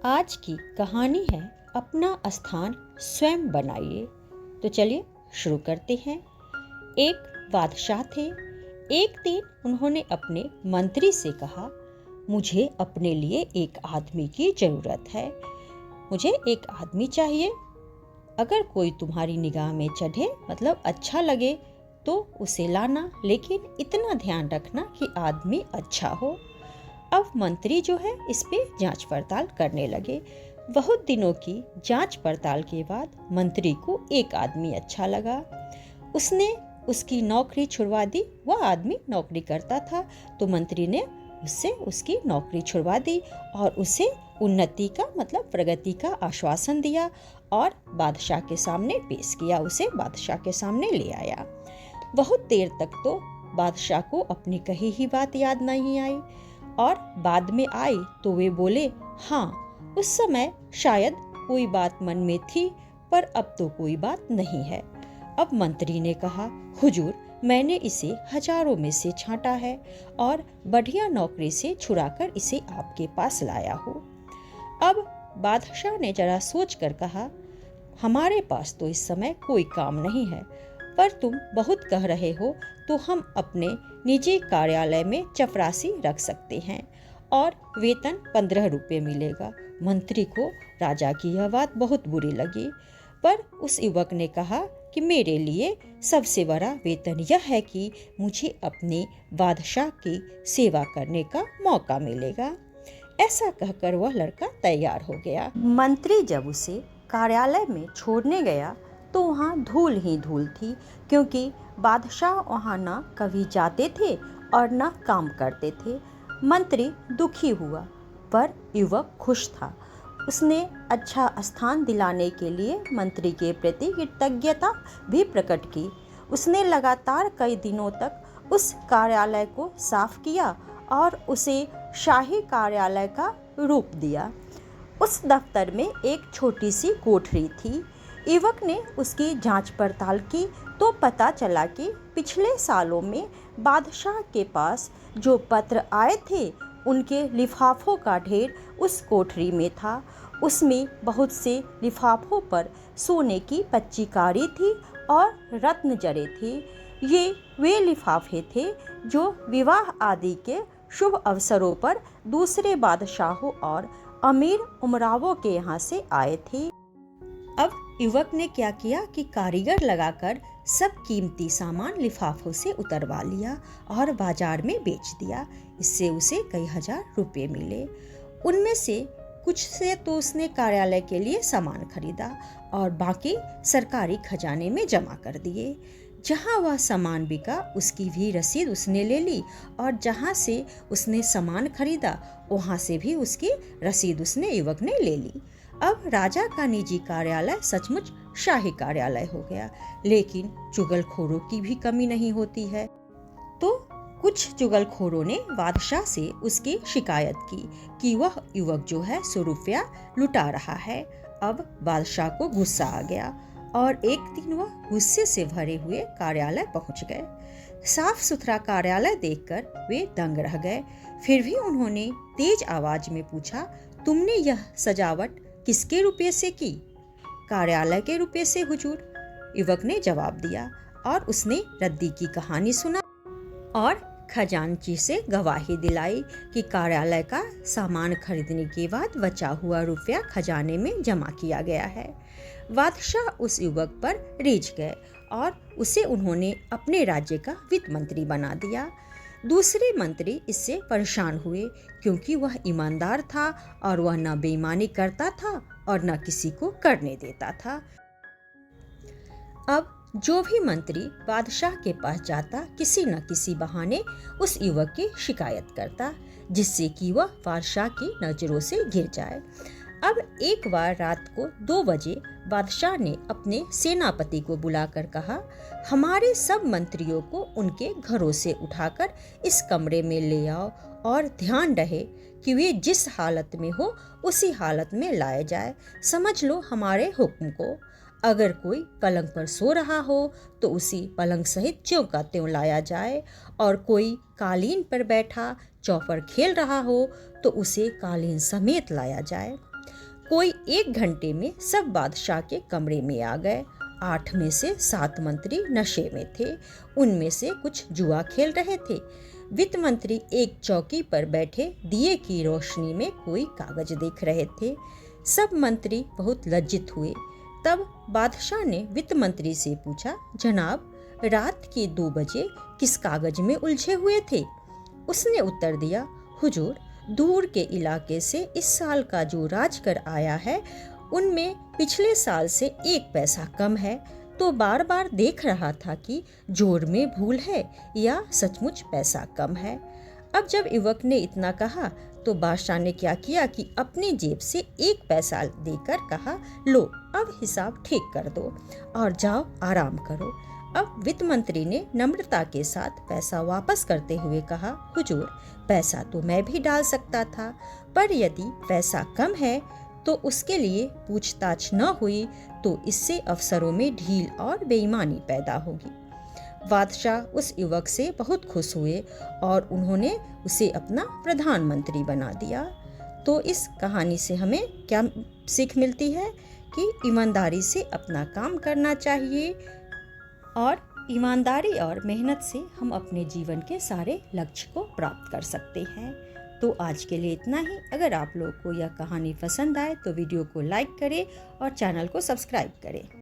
आज की कहानी है अपना स्थान स्वयं बनाइए। तो चलिए शुरू करते हैं। एक बादशाह थे। एक दिन उन्होंने अपने मंत्री से कहा, मुझे अपने लिए एक आदमी की जरूरत है। मुझे एक आदमी चाहिए। अगर कोई तुम्हारी निगाह में चढ़े, मतलब अच्छा लगे, तो उसे लाना, लेकिन इतना ध्यान रखना कि आदमी अच्छा हो। अब मंत्री जो है इस पे जांच पड़ताल करने लगे। बहुत दिनों की जांच पड़ताल के बाद मंत्री को एक आदमी अच्छा लगा। उसने उसकी नौकरी छुड़वा दी। वह आदमी नौकरी करता था, तो मंत्री ने उससे उसकी नौकरी छुड़वा दी और उसे उन्नति का मतलब प्रगति का आश्वासन दिया और बादशाह के सामने पेश किया। उसे बादशाह के सामने ले आया। बहुत देर तक तो बादशाह को अपनी कही ही बात याद नहीं आई और बाद में आई तो वे बोले, हाँ, उस समय शायद कोई बात मन में थी, पर अब तो कोई बात नहीं है। अब मंत्री ने कहा, हुजूर, मैंने इसे हजारों में से छांटा है और बढ़िया नौकरी से छुड़ाकर इसे आपके पास लाया हूँ। अब बादशाह ने जरा सोच कर कहा, हमारे पास तो इस समय कोई काम नहीं है, पर तुम बहुत कह रहे हो तो हम अपने निजी कार्यालय में चपरासी रख सकते हैं और वेतन 15 रुपये मिलेगा। मंत्री को राजा की यह बात बहुत बुरी लगी, पर उस युवक ने कहा कि मेरे लिए सबसे बड़ा वेतन यह है कि मुझे अपने बादशाह की सेवा करने का मौका मिलेगा। ऐसा कहकर वह लड़का तैयार हो गया। मंत्री जब उसे कार्यालय में छोड़ने गया तो वहाँ धूल ही धूल थी, क्योंकि बादशाह वहाँ न कभी जाते थे और न काम करते थे। मंत्री दुखी हुआ, पर युवक खुश था। उसने अच्छा स्थान दिलाने के लिए मंत्री के प्रति कृतज्ञता भी प्रकट की। उसने लगातार कई दिनों तक उस कार्यालय को साफ किया और उसे शाही कार्यालय का रूप दिया। उस दफ्तर में एक छोटी सी कोठरी थी। युवक ने उसकी जांच पड़ताल की तो पता चला कि पिछले सालों में बादशाह के पास जो पत्र आए थे उनके लिफाफों का ढेर उस कोठरी में था। उसमें बहुत से लिफाफों पर सोने की पच्चीकारी थी और रत्न जड़े थे। ये वे लिफाफे थे जो विवाह आदि के शुभ अवसरों पर दूसरे बादशाहों और अमीर उमरावों के यहाँ से आए थे। अब युवक ने क्या किया कि कारीगर लगाकर सब कीमती सामान लिफाफों से उतरवा लिया और बाजार में बेच दिया। इससे उसे कई हजार रुपए मिले। उनमें से कुछ से तो उसने कार्यालय के लिए सामान खरीदा और बाकी सरकारी खजाने में जमा कर दिए। जहाँ वह सामान बिका उसकी भी रसीद उसने ले ली और जहाँ से उसने सामान खरीदा वहाँ से भी उसकी रसीद उसने युवक ने ले ली। अब राजा का निजी कार्यालय सचमुच शाही कार्यालय हो गया, लेकिन चुगलखोरों की भी कमी नहीं होती है। तो कुछ चुगलखोरों ने बादशाह से उसकी शिकायत की कि वह युवक जो है 100 रुपया लुटा रहा है। अब बादशाह को गुस्सा आ गया और एक दिन वह गुस्से से भरे हुए कार्यालय पहुंच गए। साफ सुथरा कार्यालय देखकर वे दंग रह गए। फिर भी उन्होंने तेज आवाज में पूछा, तुमने यह सजावट किसके रुपये से की? कार्यालय के रुपये से हुजूर, युवक ने जवाब दिया और उसने रद्दी की कहानी सुना और खजांची से गवाही दिलाई कि कार्यालय का सामान खरीदने के बाद बचा हुआ रुपया खजाने में जमा किया गया है। बादशाह उस युवक पर रीझ गए और उसे उन्होंने अपने राज्य का वित्त मंत्री बना दिया। दूसरे मंत्री इससे परेशान हुए, क्योंकि वह ईमानदार था और वह न बेईमानी करता था और न किसी को करने देता था। अब जो भी मंत्री बादशाह के पास जाता किसी न किसी बहाने उस युवक की शिकायत करता, जिससे कि वह बादशाह की नजरों से गिर जाए। अब एक बार रात को 2 बजे बादशाह ने अपने सेनापति को बुलाकर कहा, हमारे सब मंत्रियों को उनके घरों से उठाकर इस कमरे में ले आओ और ध्यान रहे कि वे जिस हालत में हो उसी हालत में लाए जाए। समझ लो हमारे हुक्म को। अगर कोई पलंग पर सो रहा हो तो उसी पलंग सहित ज्यों का त्यों लाया जाए, और कोई कालीन पर बैठा चौपर खेल रहा हो तो उसे कालीन समेत लाया जाए। कोई 1 घंटे में सब बादशाह के कमरे में आ गए। 8 में से 7 मंत्री नशे में थे। उनमें से कुछ जुआ खेल रहे थे। वित्त मंत्री एक चौकी पर बैठे दिए की रोशनी में कोई कागज देख रहे थे। सब मंत्री बहुत लज्जित हुए। तब बादशाह ने वित्त मंत्री से पूछा, जनाब, रात के 2 बजे किस कागज में उलझे हुए थे? उसने उत्तर दिया, हुजूर, दूर के इलाके से इस साल का जो राजकर आया है उनमें पिछले साल से 1 पैसा कम है, तो बार बार देख रहा था कि जोड़ में भूल है या सचमुच पैसा कम है। अब जब युवक ने इतना कहा तो बादशाह ने क्या किया कि अपनी जेब से 1 पैसा देकर कहा, लो, अब हिसाब ठीक कर दो और जाओ आराम करो। अब वित्त मंत्री ने नम्रता के साथ पैसा वापस करते हुए कहा, हुजूर, पैसा तो मैं भी डाल सकता था, पर यदि पैसा कम है तो उसके लिए पूछताछ न हुई तो इससे अफसरों में ढील और बेईमानी पैदा होगी। बादशाह उस युवक से बहुत खुश हुए और उन्होंने उसे अपना प्रधानमंत्री बना दिया। तो इस कहानी से हमें क्या सीख मिलती है कि ईमानदारी से अपना काम करना चाहिए और ईमानदारी और मेहनत से हम अपने जीवन के सारे लक्ष्य को प्राप्त कर सकते हैं। तो आज के लिए इतना ही। अगर आप लोग को यह कहानी पसंद आए तो वीडियो को लाइक करें और चैनल को सब्सक्राइब करें।